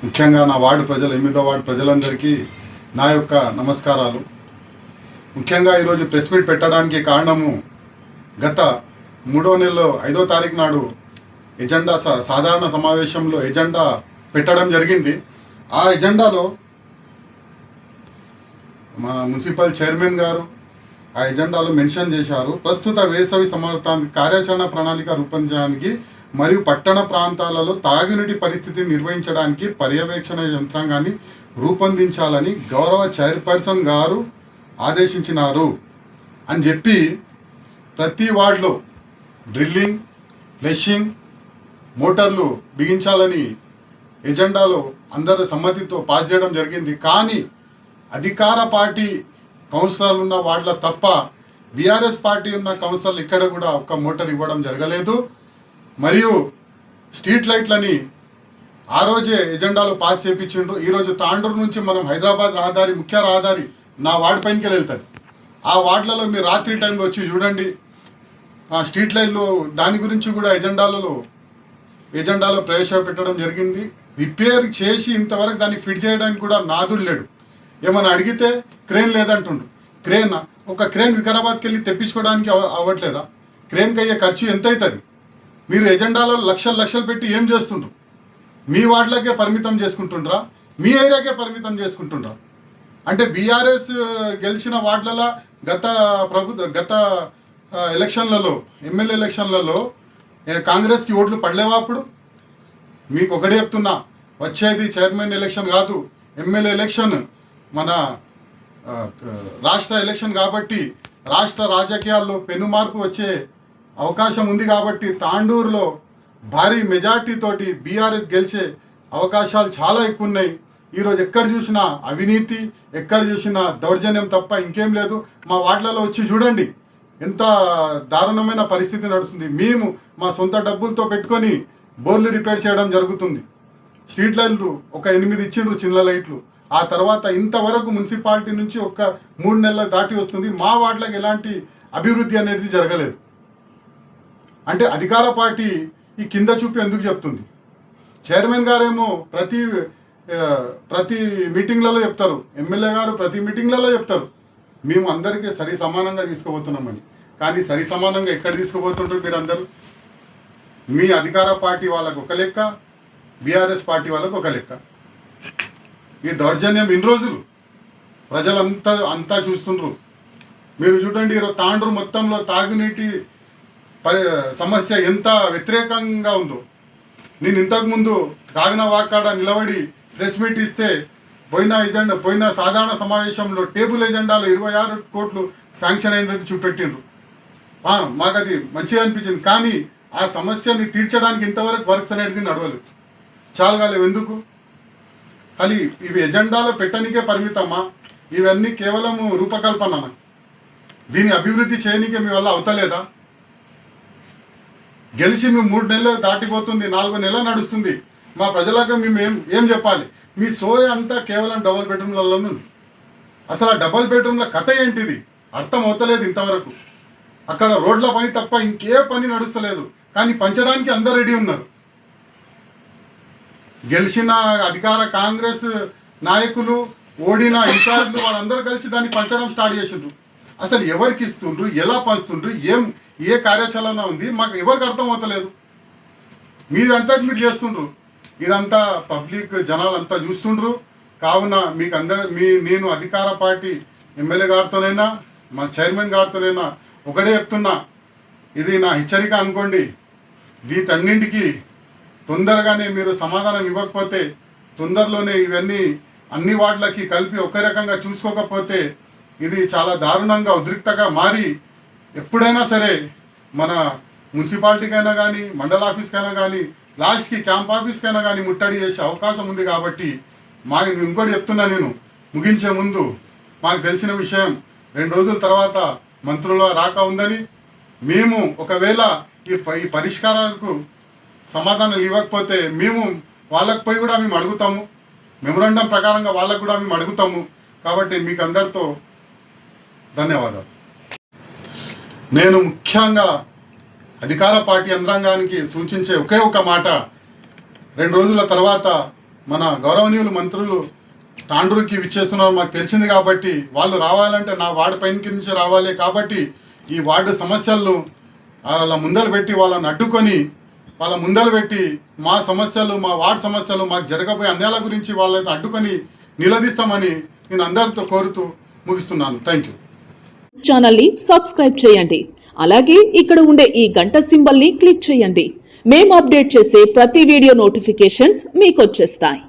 ముఖ్యంగా నా వార్డు ప్రజలు 8వ వార్డు ప్రజలందరికీ నా యొక్క నమస్కారాలు. ముఖ్యంగా ఈరోజు ప్రెస్ మీట్ పెట్టడానికి కారణము గత 3వ నెలలో 5వ తారీఖు నాడు ఎజెండా సాధారణ సమావేశంలో ఎజెండా పెట్టడం జరిగింది. ఆ ఎజెండాలో మన మున్సిపల్ చైర్మన్ గారు ఆ ఎజెండాలో మెన్షన్ చేశారు. ప్రస్తుత వేసవి సమర్థానికి కార్యాచరణ ప్రణాళిక రూపొందించడానికి మరియు పట్టణ ప్రాంతాలలో తాగునీటి పరిస్థితిని నిర్వహించడానికి పర్యవేక్షణ యంత్రాంగాన్ని రూపొందించాలని గౌరవ చైర్పర్సన్ గారు ఆదేశించినారు అని చెప్పి ప్రతి వార్డులో డ్రిల్లింగ్, ఫ్లషింగ్, మోటార్లు బిగించాలని ఎజెండాలో అందరి సమ్మతితో పాస్ చేయడం జరిగింది. కానీ అధికార పార్టీ కౌన్సిలర్లు ఉన్న వార్డుల తప్ప బీఆర్ఎస్ పార్టీ ఉన్న కౌన్సిలర్లు ఇక్కడ కూడా ఒక్క మోటార్ ఇవ్వడం జరగలేదు. మరియు స్ట్రీట్ లైట్లని ఆ రోజే ఎజెండాలో పాస్ చేయించిండ్రు. ఈరోజు తాండూరు నుంచి మనం హైదరాబాద్ రహదారి, ముఖ్య రహదారి నా వార్డు పైనకి వెళ్తుంది. ఆ వార్డులలో మీరు రాత్రి టైంలో వచ్చి చూడండి. ఆ స్ట్రీట్ లైట్లు దాని గురించి కూడా ఎజెండాలో ప్రవేశపెట్టడం జరిగింది. రిపేర్ చేసి ఇంతవరకు దాన్ని ఫిట్ చేయడానికి కూడా నాదుడు లేడు. ఏమైనా అడిగితే క్రేన్ లేదంటుండ్రు. ఒక క్రేన్ వికారాబాద్కి వెళ్ళి తెప్పించుకోవడానికి అవ్వట్లేదా? క్రేన్కి అయ్యే ఖర్చు ఎంత అవుతుంది? మీరు ఎజెండాలో లక్షలు పెట్టి ఏం చేస్తుండ్రు? మీ వార్డులకే పరిమితం చేసుకుంటుండ్రా? మీ ఏరియాకే పరిమితం చేసుకుంటుండ్రా? అంటే బీఆర్ఎస్ గెలిచిన వార్డులలో గత ఎలక్షన్లలో, ఎమ్మెల్యే ఎలక్షన్లలో కాంగ్రెస్కి ఓట్లు పడలేవా? అప్పుడు మీకు ఒకటే చెప్తున్నా, వచ్చేది చైర్మన్ ఎలక్షన్ కాదు, ఎమ్మెల్యే ఎలక్షన్, మన రాష్ట్ర ఎలక్షన్. కాబట్టి రాష్ట్ర రాజకీయాల్లో పెను మార్పు వచ్చే అవకాశం ఉంది. కాబట్టి తాండూరులో భారీ మెజార్టీ తోటి బీఆర్ఎస్ గెలిచే అవకాశాలు చాలా ఎక్కువ ఉన్నాయి. ఈరోజు ఎక్కడ చూసినా అవినీతి, ఎక్కడ చూసినా దౌర్జన్యం తప్ప ఇంకేం లేదు. మా వార్డులలో వచ్చి చూడండి ఎంత దారుణమైన పరిస్థితి నడుస్తుంది. మేము మా సొంత డబ్బులతో పెట్టుకొని బోర్లు రిపేర్ చేయడం జరుగుతుంది. స్ట్రీట్ లైట్లు ఒక 8 ఇచ్చిండ్రు, చిన్న లైట్లు. ఆ తర్వాత ఇంతవరకు మున్సిపాలిటీ నుంచి ఒక 3 నెలలు దాటి వస్తుంది. మా వార్డులకు ఎలాంటి అభివృద్ధి అనేది జరగలేదు. అంటే అధికార పార్టీ ఈ కింద చూపి ఎందుకు చెప్తుంది? చైర్మన్ గారేమో ప్రతి మీటింగ్లలో చెప్తారు, ఎమ్మెల్యే గారు ప్రతి మీటింగ్లలో చెప్తారు మేము అందరికీ సరి సమానంగా తీసుకుపోతున్నామని. కానీ సరి సమానంగా ఎక్కడ తీసుకుపోతుంటారు మీరందరూ? మీ అధికార పార్టీ వాళ్ళకు ఒక లెక్క, బీఆర్ఎస్ పార్టీ వాళ్ళకు ఒక లెక్క. ఈ దౌర్జన్యం ఇన్ని రోజులు ప్రజలంతా చూస్తుండ్రు. మీరు చూడండి, ఈరోజు తాండూరు మొత్తంలో తాగునీటి సమస్య ఎంత వ్యతిరేకంగా ఉందో. నేను ఇంతకుముందు కాగనవాకాడ నిలబడి ప్రెస్ మీట్ ఇస్తే పోయిన సాధారణ సమావేశంలో టేబుల్ ఎజెండాలో 26 కోట్లు శాంక్షన్ అయినట్టు చూపెట్టిండ్రు. మాకు అది మంచిగా అనిపించింది. కానీ ఆ సమస్యని తీర్చడానికి ఇంతవరకు వర్క్స్ అనేది నడవలేదు. చాలు కాలేవు. ఎందుకు? కానీ ఇవి ఎజెండాలో పెట్టడానికే పరిమితమా? ఇవన్నీ కేవలం రూపకల్పన. దీన్ని అభివృద్ధి చేయడానికే మీ వల్ల అవుతలేదా? గెలిచి మేము 3 నెలలు దాటిపోతుంది, 4 నెలలు నడుస్తుంది. మా ప్రజలకు మేము ఏం చెప్పాలి? మీ సోయ అంతా కేవలం డబుల్ బెడ్రూమ్లలోనూ. అసలు ఆ డబుల్ బెడ్రూమ్ల కథ ఏంటిది అర్థం అవుతలేదు ఇంతవరకు. అక్కడ రోడ్ల పని తప్ప ఇంకే పని నడుస్తలేదు. కానీ పంచడానికి అందరు రెడీ ఉన్నారు. గెలిచిన అధికార కాంగ్రెస్ నాయకులు, ఓడిన ఇన్ఛార్జ్లు వాళ్ళందరూ కలిసి దాన్ని పంచడం స్టార్ట్ చేసిండ్రు. అసలు ఎవరికి ఇస్తుండ్రు, ఎలా పంచుతుండ్రు, ఏ కార్యాచరణ ఉంది మాకు ఎవరికి అర్థం అవుతలేదు. మీదంతా మీరు చేస్తుండ్రు. ఇదంతా పబ్లిక్ జనాలంతా చూస్తుండ్రు. కావున నేను అధికార పార్టీ ఎమ్మెల్యే గారితోనైనా, మా చైర్మన్ గారితోనైనా ఒకటే చెప్తున్నా, ఇది నా హెచ్చరిక అనుకోండి. వీటన్నింటికి తొందరగానే మీరు సమాధానం ఇవ్వకపోతే, తొందరలోనే ఇవన్నీ అన్ని వార్డులకి కలిపి ఒక రకంగా చూసుకోకపోతే ఇది చాలా దారుణంగా ఉద్రిక్తగా మారి ఎప్పుడైనా సరే మన మున్సిపాలిటీకైనా కానీ, మండల ఆఫీస్కైనా కానీ, లాస్ట్కి క్యాంప్ ఆఫీస్కైనా కానీ ముట్టడి చేసే అవకాశం ఉంది. కాబట్టి ఇంకోటి చెప్తున్నా, నేను ముగించే ముందు మాకు తెలిసిన విషయం 2 రోజుల తర్వాత మంత్రుల రాక ఉందని. మేము ఒకవేళ ఈ పరిష్కారాలకు సమాధానం ఇవ్వకపోతే మేము వాళ్ళకి పోయి కూడా మేము అడుగుతాము. మెమొరాండం ప్రకారంగా వాళ్ళకు కూడా మేము అడుగుతాము. కాబట్టి మీకు అందరితో ధన్యవాదాలు. నేను ముఖ్యంగా అధికార పార్టీ యంత్రాంగానికి సూచించే ఒకే ఒక మాట, 2 రోజుల తర్వాత మన గౌరవనీయులు మంత్రులు తాండూరుకి విచ్చేస్తున్నారు మాకు తెలిసింది కాబట్టి వాళ్ళు రావాలంటే నా వార్డు పైనకి నుంచి రావాలి కాబట్టి ఈ వార్డు సమస్యలను వాళ్ళ ముందలు పెట్టి వాళ్ళని అడ్డుకొని వాళ్ళ ముందలు పెట్టి మా సమస్యలు మా వార్డు సమస్యలు మాకు జరగబోయే అన్యాయాల గురించి వాళ్ళని అడ్డుకొని నిలదీస్తామని నేను అందరితో కోరుతూ ముగిస్తున్నాను. Thank you. ఛానల్ని సబ్స్క్రైబ్ చేయండి. అలాగే ఇక్కడ ఉండే ఈ గంట సింబల్ని క్లిక్ చేయండి. మేము అప్డేట్ చేసే ప్రతి వీడియో నోటిఫికేషన్స్ మీకు వచ్చేస్తాయి.